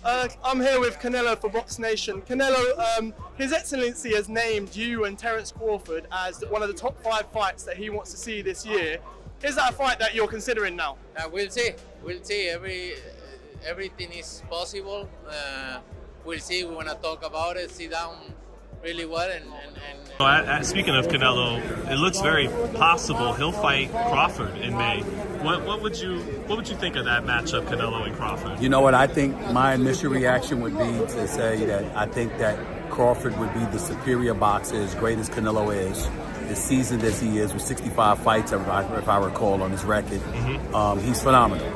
I'm here with Canelo for Box Nation. Canelo, His Excellency has named you and Terrence Crawford as one of the top 5 fights that he wants to see this year. Is that a fight that you're considering now? We'll see. We'll see. Everything is possible. We'll see. We want to talk about it, sit down really well, Speaking of Canelo, it looks very possible he'll fight Crawford in May. What would you think of that matchup, Canelo and Crawford? You know what? I think my initial reaction would be to say that I think that Crawford would be the superior boxer, as great as Canelo is, as seasoned as he is, with 65 fights, if I recall, on his record. He's phenomenal.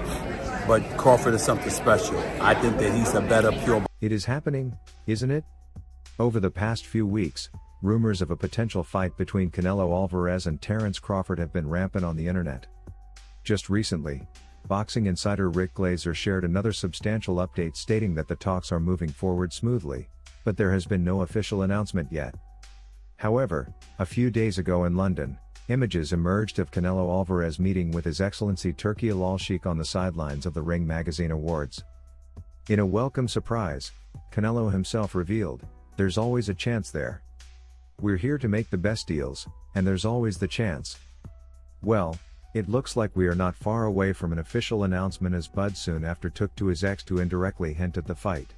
But Crawford is something special. I think that he's a better pure. It is happening, isn't it? Over the past few weeks, rumors of a potential fight between Canelo Alvarez and Terrence Crawford have been rampant on the internet. Just recently, boxing insider Rick Glazer shared another substantial update stating that the talks are moving forward smoothly, but there has been no official announcement yet. However, a few days ago in London, images emerged of Canelo Alvarez meeting with His Excellency Turki Al-Sheikh on the sidelines of the Ring Magazine Awards. In a welcome surprise, Canelo himself revealed, "There's always a chance there. We're here to make the best deals, and there's always the chance." Well, it looks like we are not far away from an official announcement, as Bud soon after took to his X to indirectly hint at the fight.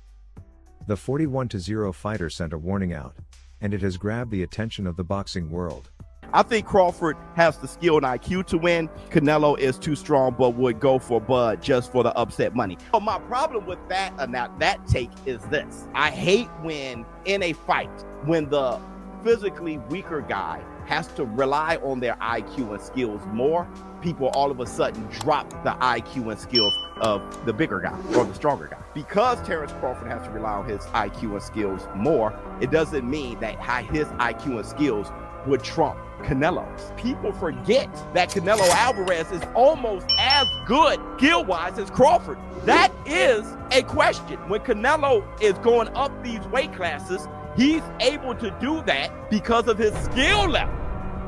The 41-0 fighter sent a warning out, and it has grabbed the attention of the boxing world. I think Crawford has the skill and IQ to win. Canelo is too strong, but would go for Bud just for the upset money. So my problem with that take is this. I hate when in a fight, when the physically weaker guy has to rely on their IQ and skills more, people all of a sudden drop the IQ and skills of the bigger guy or the stronger guy. Because Terrence Crawford has to rely on his IQ and skills more, it doesn't mean that his IQ and skills would trump Canelo's. People forget that Canelo Alvarez is almost as good skill-wise as Crawford. That is a question. When Canelo is going up these weight classes, he's able to do that because of his skill level.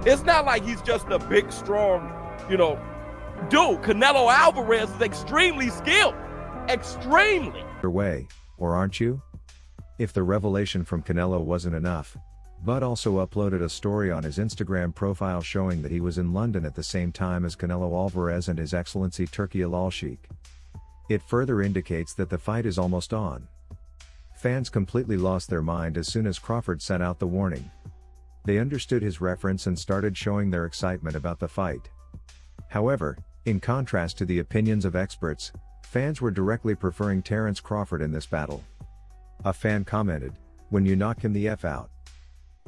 It's not like he's just a big, strong, dude. Canelo Alvarez is extremely skilled. Extremely. Way, or aren't you? If the revelation from Canelo wasn't enough, Bud also uploaded a story on his Instagram profile showing that he was in London at the same time as Canelo Alvarez and His Excellency Turki Al-Sheikh. It further indicates that the fight is almost on. Fans completely lost their mind as soon as Crawford sent out the warning. They understood his reference and started showing their excitement about the fight. However, in contrast to the opinions of experts, fans were directly preferring Terrence Crawford in this battle. A fan commented, "When you knock him the F out."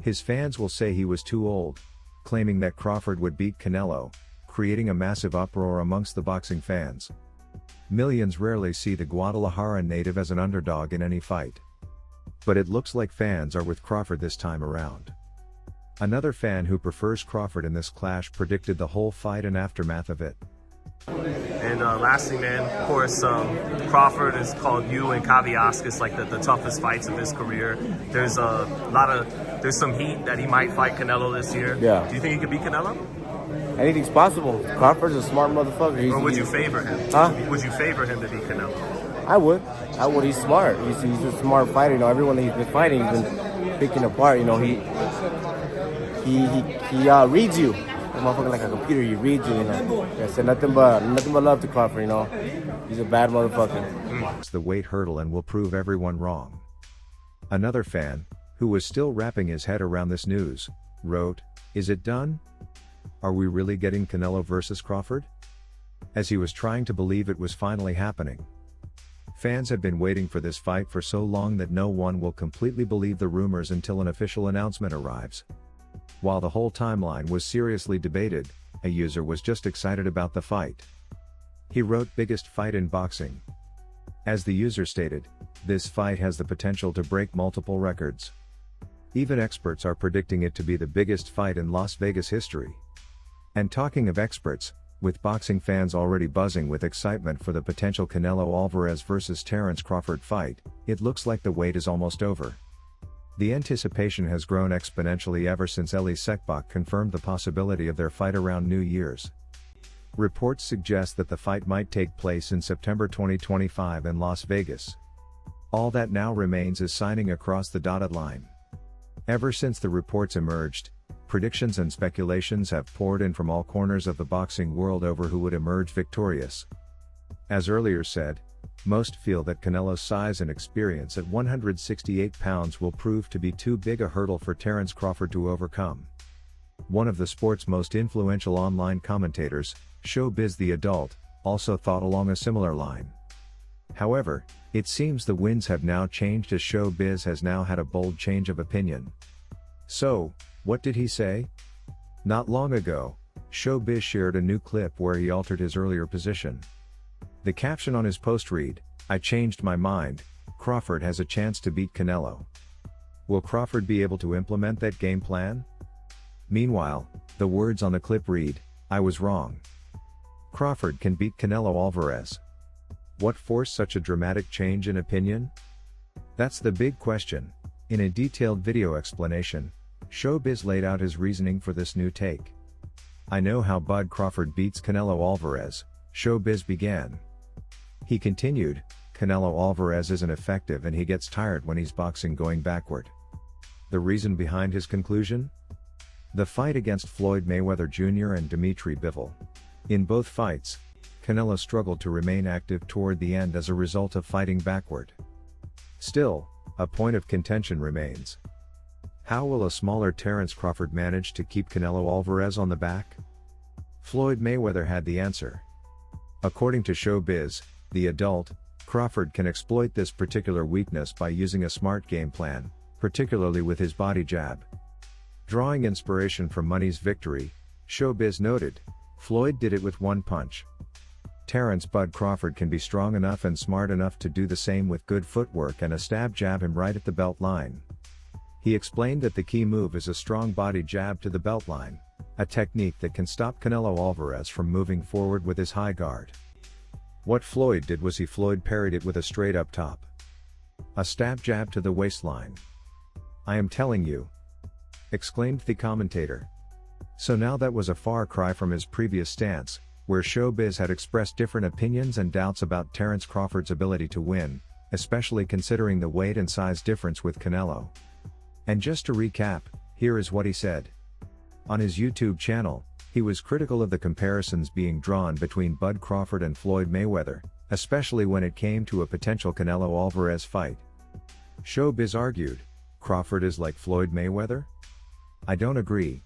His fans will say he was too old, claiming that Crawford would beat Canelo, creating a massive uproar amongst the boxing fans. Millions rarely see the Guadalajara native as an underdog in any fight. But it looks like fans are with Crawford this time around. Another fan who prefers Crawford in this clash predicted the whole fight and aftermath of it. And lastly, man, of course, Crawford has called you and Kaviaskis like the toughest fights of his career. There's there's some heat that he might fight Canelo this year. Yeah. Do you think he could beat Canelo? Anything's possible. Crawford's a smart motherfucker. Or would you favor him? Huh? Would you favor him to beat Canelo? I would. He's smart. He's a smart fighter. Everyone that he's been fighting, he's been picking apart. He reads you. A motherfucker like a computer, he reads you. I said nothing but love to Crawford. He's a bad motherfucker. It's the weight hurdle and will prove everyone wrong. Another fan, who was still wrapping his head around this news, wrote, "Is it done? Are we really getting Canelo versus Crawford?" As he was trying to believe it was finally happening. Fans had been waiting for this fight for so long that no one will completely believe the rumors until an official announcement arrives. While the whole timeline was seriously debated, a user was just excited about the fight. He wrote, "Biggest fight in boxing." As the user stated, this fight has the potential to break multiple records. Even experts are predicting it to be the biggest fight in Las Vegas history. And talking of experts, with boxing fans already buzzing with excitement for the potential Canelo Alvarez versus Terrence Crawford fight, it looks like the wait is almost over. The anticipation has grown exponentially ever since Eli Sekbach confirmed the possibility of their fight around New Year's. Reports suggest that the fight might take place in September 2025 in Las Vegas. All that now remains is signing across the dotted line. Ever since the reports emerged, predictions and speculations have poured in from all corners of the boxing world over who would emerge victorious. As earlier said, most feel that Canelo's size and experience at 168 pounds will prove to be too big a hurdle for Terrence Crawford to overcome. One of the sport's most influential online commentators, Showbiz the Adult, also thought along a similar line. However, it seems the winds have now changed as Showbiz has now had a bold change of opinion. So, what did he say? Not long ago, Showbiz shared a new clip where he altered his earlier position. The caption on his post read, "I changed my mind, Crawford has a chance to beat Canelo." Will Crawford be able to implement that game plan? Meanwhile, the words on the clip read, "I was wrong. Crawford can beat Canelo Alvarez." What forced such a dramatic change in opinion? That's the big question. In a detailed video explanation, Showbiz laid out his reasoning for this new take. "I know how Bud Crawford beats Canelo Alvarez," Showbiz began. He continued, "Canelo Alvarez isn't effective and he gets tired when he's boxing going backward." The reason behind his conclusion? The fight against Floyd Mayweather Jr. and Dimitri Bivol. In both fights, Canelo struggled to remain active toward the end as a result of fighting backward. Still, a point of contention remains. How will a smaller Terrence Crawford manage to keep Canelo Alvarez on the back? Floyd Mayweather had the answer. According to Showbiz, the Adult, Crawford can exploit this particular weakness by using a smart game plan, particularly with his body jab. Drawing inspiration from Money's victory, Showbiz noted, "Floyd did it with one punch. Terrence Bud Crawford can be strong enough and smart enough to do the same with good footwork and a stab jab him right at the belt line." He explained that the key move is a strong body jab to the belt line, a technique that can stop Canelo Alvarez from moving forward with his high guard. What Floyd did was Floyd parried it with a straight up top. A stab jab to the waistline. "I am telling you," exclaimed the commentator. So now that was a far cry from his previous stance, where Showbiz had expressed different opinions and doubts about Terrence Crawford's ability to win, especially considering the weight and size difference with Canelo. And just to recap, here is what he said. On his YouTube channel, he was critical of the comparisons being drawn between Bud Crawford and Floyd Mayweather, especially when it came to a potential Canelo Alvarez fight. Showbiz argued, "Crawford is like Floyd Mayweather? I don't agree.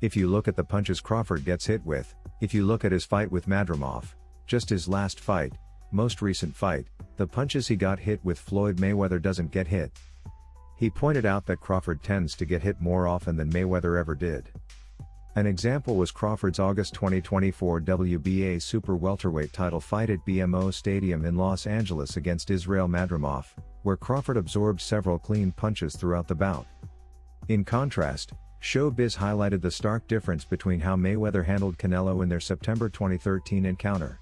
If you look at the punches Crawford gets hit with, if you look at his fight with Madrimov, just his last fight, most recent fight, the punches he got hit with Floyd Mayweather doesn't get hit." He pointed out that Crawford tends to get hit more often than Mayweather ever did. An example was Crawford's August 2024 WBA super welterweight title fight at BMO Stadium in Los Angeles against Israel Madrimov, where Crawford absorbed several clean punches throughout the bout. In contrast, Showbiz highlighted the stark difference between how Mayweather handled Canelo in their September 2013 encounter.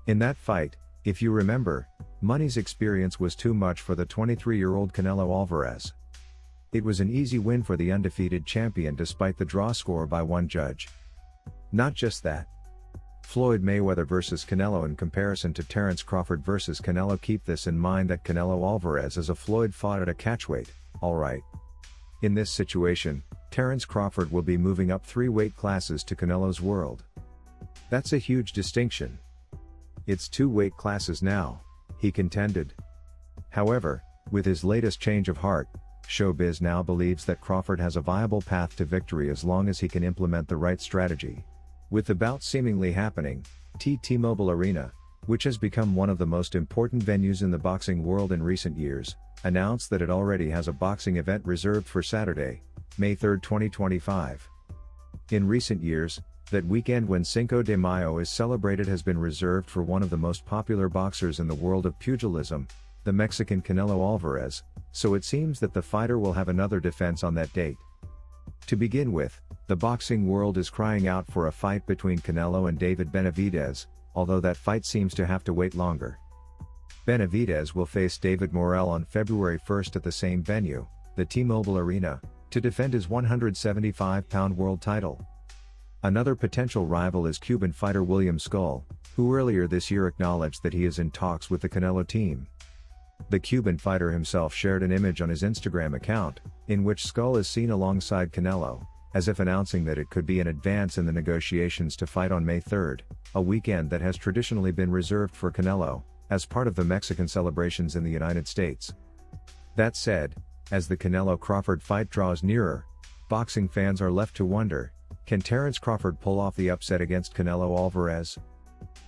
In that fight, if you remember, Money's experience was too much for the 23-year-old Canelo Alvarez. It was an easy win for the undefeated champion despite the draw score by one judge. Not just that. Floyd Mayweather versus Canelo in comparison to Terrence Crawford versus Canelo. Keep this in mind that Canelo Alvarez is a Floyd fought at a catchweight, alright. In this situation, Terrence Crawford will be moving up 3 weight classes to Canelo's world. That's a huge distinction. It's 2 weight classes now, he contended. However, with his latest change of heart, Showbiz now believes that Crawford has a viable path to victory as long as he can implement the right strategy. With the bout seemingly happening, T-Mobile Arena, which has become one of the most important venues in the boxing world in recent years, announced that it already has a boxing event reserved for Saturday, May 3, 2025. In recent years, that weekend when Cinco de Mayo is celebrated has been reserved for one of the most popular boxers in the world of pugilism, the Mexican Canelo Alvarez, so it seems that the fighter will have another defense on that date. To begin with, the boxing world is crying out for a fight between Canelo and David Benavidez, although that fight seems to have to wait longer. Benavidez will face David Morrell on February 1 at the same venue, the T-Mobile Arena, to defend his 175-pound world title. Another potential rival is Cuban fighter William Skull, who earlier this year acknowledged that he is in talks with the Canelo team. The Cuban fighter himself shared an image on his Instagram account, in which Skull is seen alongside Canelo, as if announcing that it could be an advance in the negotiations to fight on May 3rd, a weekend that has traditionally been reserved for Canelo, as part of the Mexican celebrations in the United States. That said, as the Canelo-Crawford fight draws nearer, boxing fans are left to wonder, can Terrence Crawford pull off the upset against Canelo Alvarez?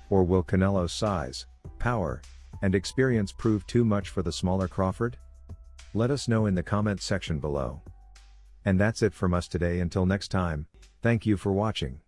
Or will Canelo's size, power, and experience prove too much for the smaller Crawford? Let us know in the comment section below. And that's it from us today. Until next time, thank you for watching.